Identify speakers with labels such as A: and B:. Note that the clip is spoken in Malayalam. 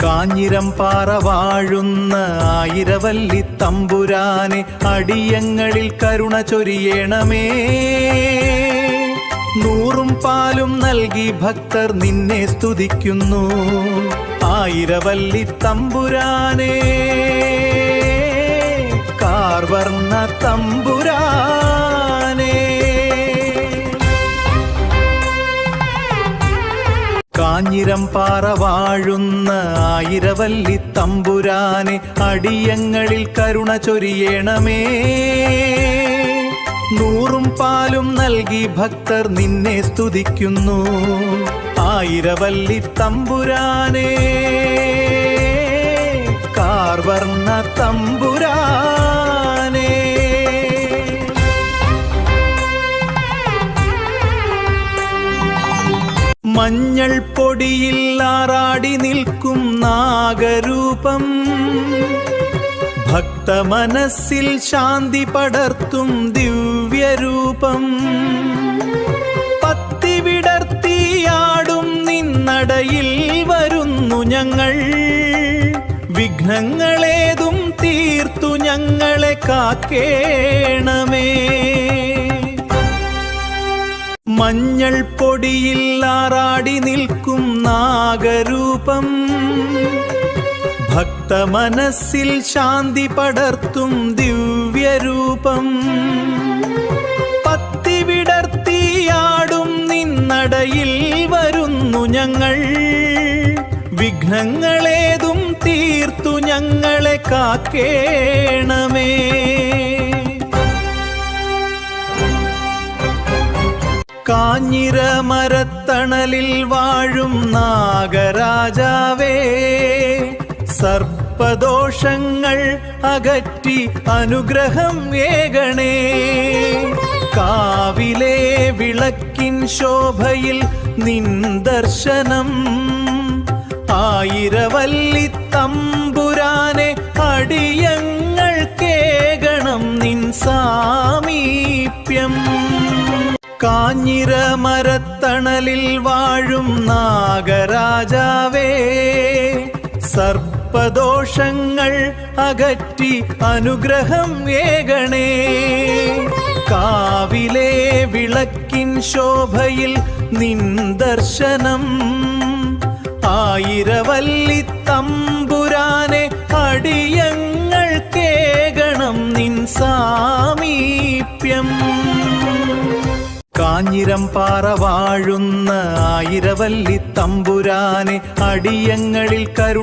A: കാഞ്ഞിരം പാറ വാഴുന്ന ആയിരവല്ലി തമ്പുരാനെ അടിയങ്ങളിൽ കരുണ ചൊരിയണമേ. നൂറും പാലും നൽകി ഭക്തർ നിന്നെ സ്തുതിക്കുന്നു. ആയിരവല്ലി തമ്പുരാനെ, കാർവർണ്ണ തമ്പുരാനെ. കാഞ്ഞിരം പാറ വാഴുന്ന ആയിരവല്ലി തമ്പുരാനെ അടിയങ്ങളിൽ കരുണ ചൊരിയണമേ. നൂറും പാലും നൽകി ഭക്തർ നിന്നെ സ്തുതിക്കുന്നു. ആയിരവല്ലി തമ്പുരാനെ, കാർവർണ്ണ തമ്പുരാനെ. മഞ്ഞൾ പൊടിയിൽ ആറാടി നിൽക്കും നാഗരൂപം, ഭക്തമനസ്സിൽ ശാന്തി പടർത്തും ദിവ്യരൂപം. പത്തി വിടർത്തിയാടും നിന്നടയിൽ വരുന്നു ഞങ്ങൾ, വിഘ്നങ്ങളേതും തീർത്തു ഞങ്ങളെ കാക്കേണമേ. മഞ്ഞൾ പൊടിയിൽ ആറാടി നിൽക്കും നാഗരൂപം, ഭക്തമനസ്സിൽ ശാന്തി പടർത്തും ദിവ്യരൂപം. പത്തി വിടർത്തിയാടും നിന്നടയിൽ വരുന്നു ഞങ്ങൾ, വിഘ്നങ്ങളേതും തീർത്തു ഞങ്ങളെ കാക്കേണമേ. കാഞ്ഞിരമരത്തണലിൽ വാഴും നാഗരാജാവേ, സർപ്പദോഷങ്ങൾ അകറ്റി അനുഗ്രഹം ഏകണേ. കാവിലെ വിളക്കിൻ ശോഭയിൽ നിൻ ദർശനം, ആയിരവല്ലി തമ്പുരാനെ അടിയങ്ങൾ കേകണം നിൻ സാമീപ്യം. കാഞ്ഞിരമരത്തണലിൽ വാഴും നാഗരാജാവേ, സർപ്പദോഷങ്ങൾ അകറ്റി അനുഗ്രഹം ഏകണേ. കാവിലെ വിളക്കിൻ ശോഭയിൽ നിൻ ദർശനം, ആയിരവല്ലി തമ്പുരാനെ അടിയങ്ങൾ കേകണം നിൻ സാമീപ്യം. കാഞ്ഞിരം പാറ വാഴുന്ന ആയിരവല്ലി തമ്പുരാനെ അടിയങ്ങളിൽ കരുണ